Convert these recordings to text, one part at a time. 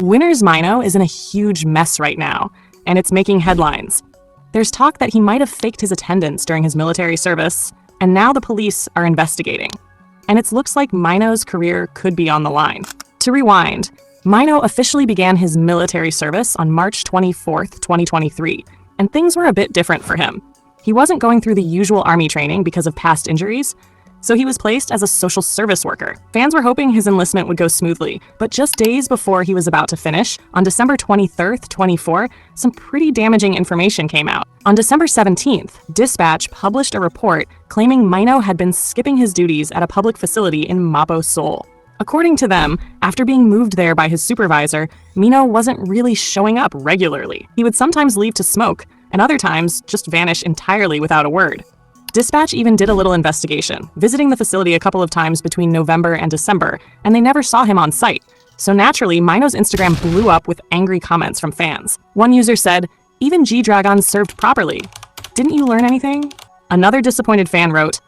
Winner's Mino is in a huge mess right now, and it's making headlines. There's talk that he might have faked his attendance during his military service, and now the police are investigating. And it looks like Mino's career could be on the line. To rewind, Mino officially began his military service on March 24th, 2023, and things were a bit different for him. He wasn't going through the usual army training because of past injuries, so he was placed as a social service worker. Fans were hoping his enlistment would go smoothly, but just days before he was about to finish, on December 23rd, 24, some pretty damaging information came out. On December 17th, Dispatch published a report claiming Mino had been skipping his duties at a public facility in Mapo, Seoul. According to them, after being moved there by his supervisor, Mino wasn't really showing up regularly. He would sometimes leave to smoke, and other times just vanish entirely without a word. Dispatch even did a little investigation, visiting the facility a couple of times between November and December, and they never saw him on site. So naturally, Mino's Instagram blew up with angry comments from fans. One user said, "Even G-Dragon served properly. Didn't you learn anything?" Another disappointed fan wrote,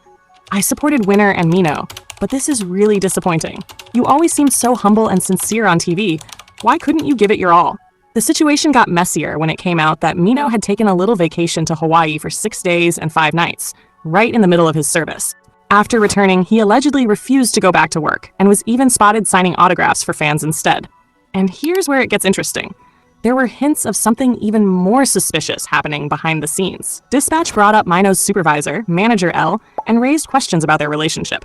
"I supported Winner and Mino, but this is really disappointing. You always seemed so humble and sincere on TV. Why couldn't you give it your all?" The situation got messier when it came out that Mino had taken a little vacation to Hawaii for 6 days and 5 nights, right in the middle of his service. After returning, he allegedly refused to go back to work and was even spotted signing autographs for fans instead. And here's where it gets interesting. There were hints of something even more suspicious happening behind the scenes. Dispatch brought up Mino's supervisor, Manager L, and raised questions about their relationship.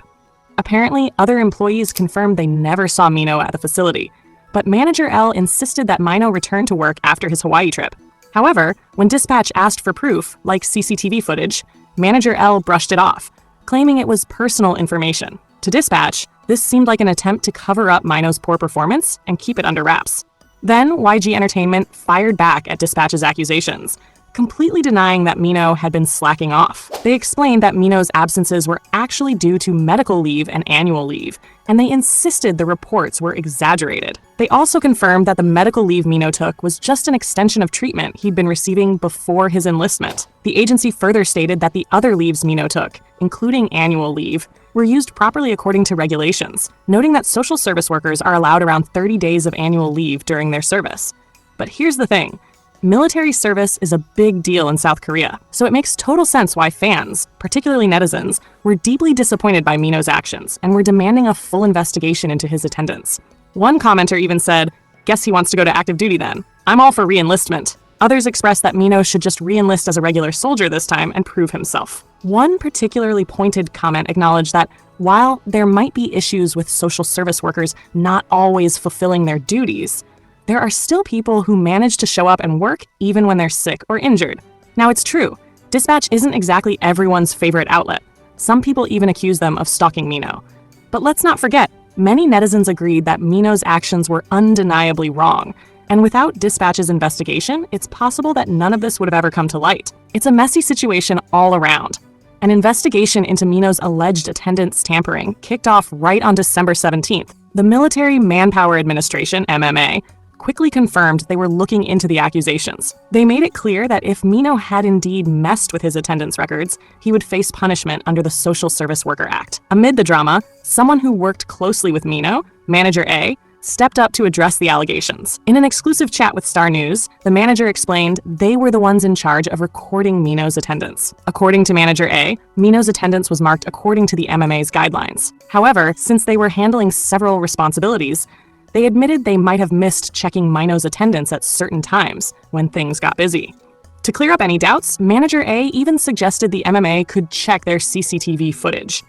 Apparently, other employees confirmed they never saw Mino at the facility, but Manager L insisted that Mino return to work after his Hawaii trip. However, when Dispatch asked for proof, like CCTV footage, Manager L brushed it off, claiming it was personal information. To Dispatch, this seemed like an attempt to cover up Mino's poor performance and keep it under wraps. Then YG Entertainment fired back at Dispatch's accusations, completely denying that Mino had been slacking off. They explained that Mino's absences were actually due to medical leave and annual leave, and they insisted the reports were exaggerated. They also confirmed that the medical leave Mino took was just an extension of treatment he'd been receiving before his enlistment. The agency further stated that the other leaves Mino took, including annual leave, were used properly according to regulations, noting that social service workers are allowed around 30 days of annual leave during their service. But here's the thing. Military service is a big deal in South Korea, so it makes total sense why fans, particularly netizens, were deeply disappointed by Mino's actions and were demanding a full investigation into his attendance. One commenter even said, "Guess he wants to go to active duty then. I'm all for re-enlistment." Others expressed that Mino should just re-enlist as a regular soldier this time and prove himself. One particularly pointed comment acknowledged that while there might be issues with social service workers not always fulfilling their duties, there are still people who manage to show up and work even when they're sick or injured. Now, it's true, Dispatch isn't exactly everyone's favorite outlet. Some people even accuse them of stalking Mino. But let's not forget, many netizens agreed that Mino's actions were undeniably wrong, and without Dispatch's investigation, it's possible that none of this would have ever come to light. It's a messy situation all around. An investigation into Mino's alleged attendance tampering kicked off right on December 17th. The Military Manpower Administration, MMA, quickly confirmed they were looking into the accusations. They made it clear that if Mino had indeed messed with his attendance records, he would face punishment under the Social Service Worker Act. Amid the drama, someone who worked closely with Mino, Manager A, stepped up to address the allegations. In an exclusive chat with Star News, the manager explained they were the ones in charge of recording Mino's attendance. According to Manager A, Mino's attendance was marked according to the MMA's guidelines. However, since they were handling several responsibilities, they admitted they might have missed checking Mino's attendance at certain times when things got busy. To clear up any doubts, Manager A even suggested the MMA could check their CCTV footage.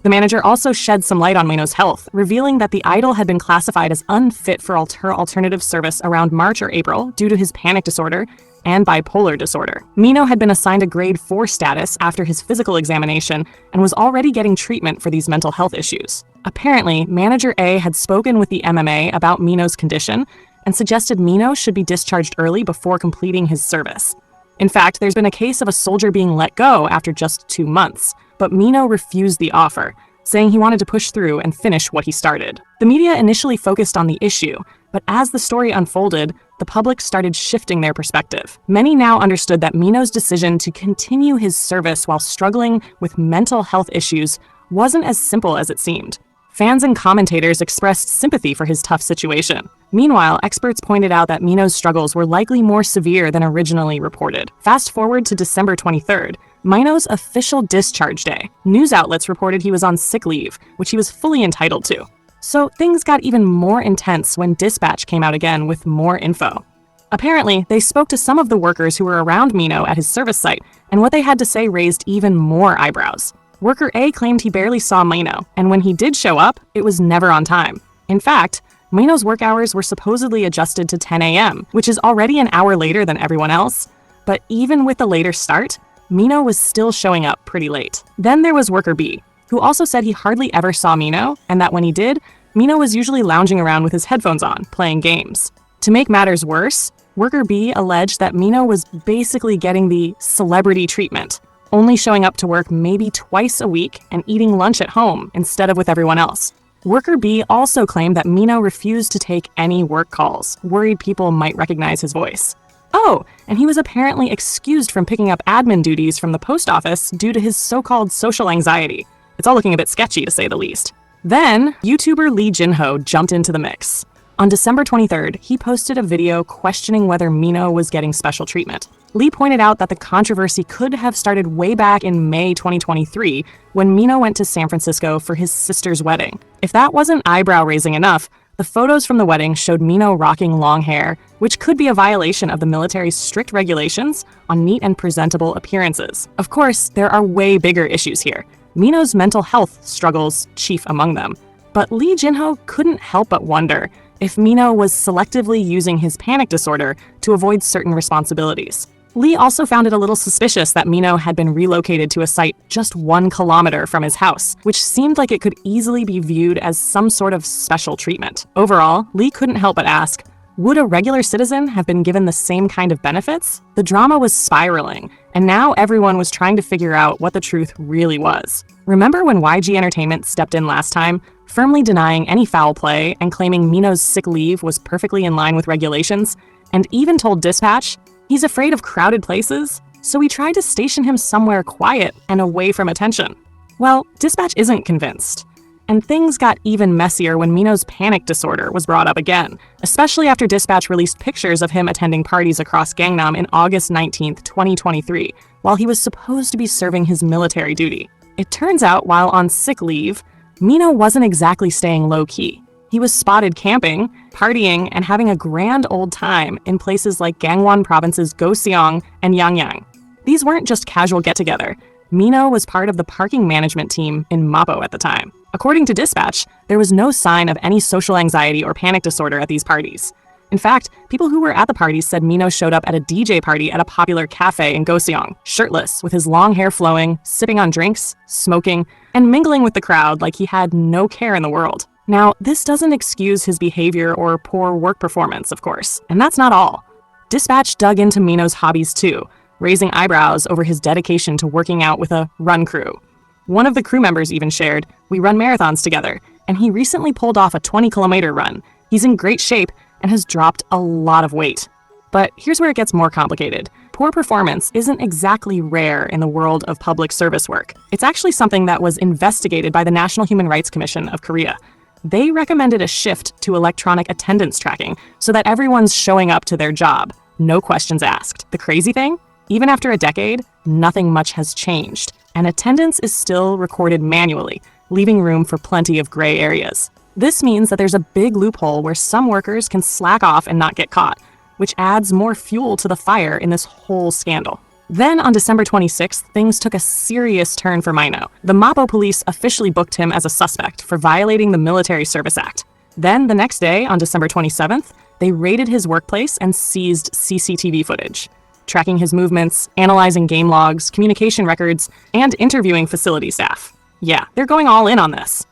The manager also shed some light on Mino's health, revealing that the idol had been classified as unfit for alternative service around March or April due to his panic disorder and bipolar disorder. Mino had been assigned a grade 4 status after his physical examination and was already getting treatment for these mental health issues. Apparently, Manager A had spoken with the MMA about Mino's condition and suggested Mino should be discharged early before completing his service. In fact, there's been a case of a soldier being let go after just 2 months, but Mino refused the offer, saying he wanted to push through and finish what he started. The media initially focused on the issue, but as the story unfolded, the public started shifting their perspective. Many now understood that Mino's decision to continue his service while struggling with mental health issues wasn't as simple as it seemed. Fans and commentators expressed sympathy for his tough situation. Meanwhile, experts pointed out that Mino's struggles were likely more severe than originally reported. Fast forward to December 23rd, Mino's official discharge day. News outlets reported he was on sick leave, which he was fully entitled to. So things got even more intense when Dispatch came out again with more info. Apparently, they spoke to some of the workers who were around Mino at his service site, and what they had to say raised even more eyebrows. Worker A claimed he barely saw Mino, and when he did show up, it was never on time. In fact, Mino's work hours were supposedly adjusted to 10 a.m., which is already an hour later than everyone else. But even with the later start, Mino was still showing up pretty late. Then there was Worker B, who also said he hardly ever saw Mino, and that when he did, Mino was usually lounging around with his headphones on, playing games. To make matters worse, Worker B alleged that Mino was basically getting the celebrity treatment, only showing up to work maybe twice a week and eating lunch at home instead of with everyone else. Worker B also claimed that Mino refused to take any work calls, worried people might recognize his voice. Oh, and he was apparently excused from picking up admin duties from the post office due to his so-called social anxiety. It's all looking a bit sketchy, to say the least. Then, YouTuber Lee Jin-ho jumped into the mix. On December 23rd, he posted a video questioning whether Mino was getting special treatment. Lee pointed out that the controversy could have started way back in May 2023 when Mino went to San Francisco for his sister's wedding. If that wasn't eyebrow-raising enough, the photos from the wedding showed Mino rocking long hair, which could be a violation of the military's strict regulations on neat and presentable appearances. Of course, there are way bigger issues here. Mino's mental health struggles chief among them. But Lee Jin-ho couldn't help but wonder if Mino was selectively using his panic disorder to avoid certain responsibilities. Lee also found it a little suspicious that Mino had been relocated to a site just 1 kilometer from his house, which seemed like it could easily be viewed as some sort of special treatment. Overall, Lee couldn't help but ask, would a regular citizen have been given the same kind of benefits? The drama was spiraling, and now everyone was trying to figure out what the truth really was. Remember when YG Entertainment stepped in last time, firmly denying any foul play and claiming Mino's sick leave was perfectly in line with regulations, and even told Dispatch he's afraid of crowded places, so he tried to station him somewhere quiet and away from attention? Well, Dispatch isn't convinced. And things got even messier when Mino's panic disorder was brought up again, especially after Dispatch released pictures of him attending parties across Gangnam in August 19, 2023, while he was supposed to be serving his military duty. It turns out, while on sick leave, Mino wasn't exactly staying low-key. He was spotted camping, partying, and having a grand old time in places like Gangwon Province's Goseong and Yangyang. These weren't just casual get-together. Mino was part of the parking management team in Mapo at the time. According to Dispatch, there was no sign of any social anxiety or panic disorder at these parties. In fact, people who were at the parties said Mino showed up at a DJ party at a popular cafe in Goseong, shirtless, with his long hair flowing, sipping on drinks, smoking, and mingling with the crowd like he had no care in the world. Now, this doesn't excuse his behavior or poor work performance, of course, and that's not all. Dispatch dug into Mino's hobbies too, raising eyebrows over his dedication to working out with a run crew. One of the crew members even shared, "We run marathons together," and he recently pulled off a 20-kilometer run. He's in great shape and has dropped a lot of weight. But here's where it gets more complicated. Poor performance isn't exactly rare in the world of public service work. It's actually something that was investigated by the National Human Rights Commission of Korea. They recommended a shift to electronic attendance tracking so that everyone's showing up to their job, no questions asked. The crazy thing? Even after a decade, nothing much has changed, and attendance is still recorded manually, leaving room for plenty of gray areas. This means that there's a big loophole where some workers can slack off and not get caught, which adds more fuel to the fire in this whole scandal. Then on December 26th, things took a serious turn for Mino. The Mapo police officially booked him as a suspect for violating the Military Service Act. Then the next day, on December 27th, they raided his workplace and seized CCTV footage, tracking his movements, analyzing game logs, communication records, and interviewing facility staff. Yeah, they're going all in on this.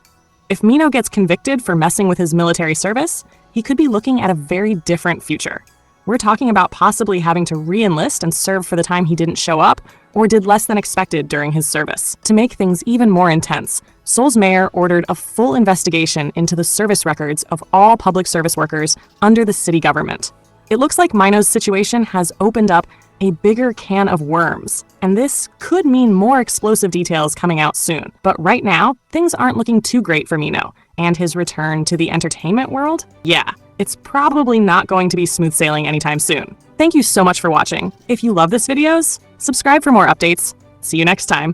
If Mino gets convicted for messing with his military service, he could be looking at a very different future. We're talking about possibly having to re-enlist and serve for the time he didn't show up or did less than expected during his service. To make things even more intense, Seoul's mayor ordered a full investigation into the service records of all public service workers under the city government. It looks like Mino's situation has opened up a bigger can of worms, and this could mean more explosive details coming out soon. But right now, things aren't looking too great for Mino, and his return to the entertainment world? Yeah, it's probably not going to be smooth sailing anytime soon. Thank you so much for watching. If you love this videos, subscribe for more updates. See you next time.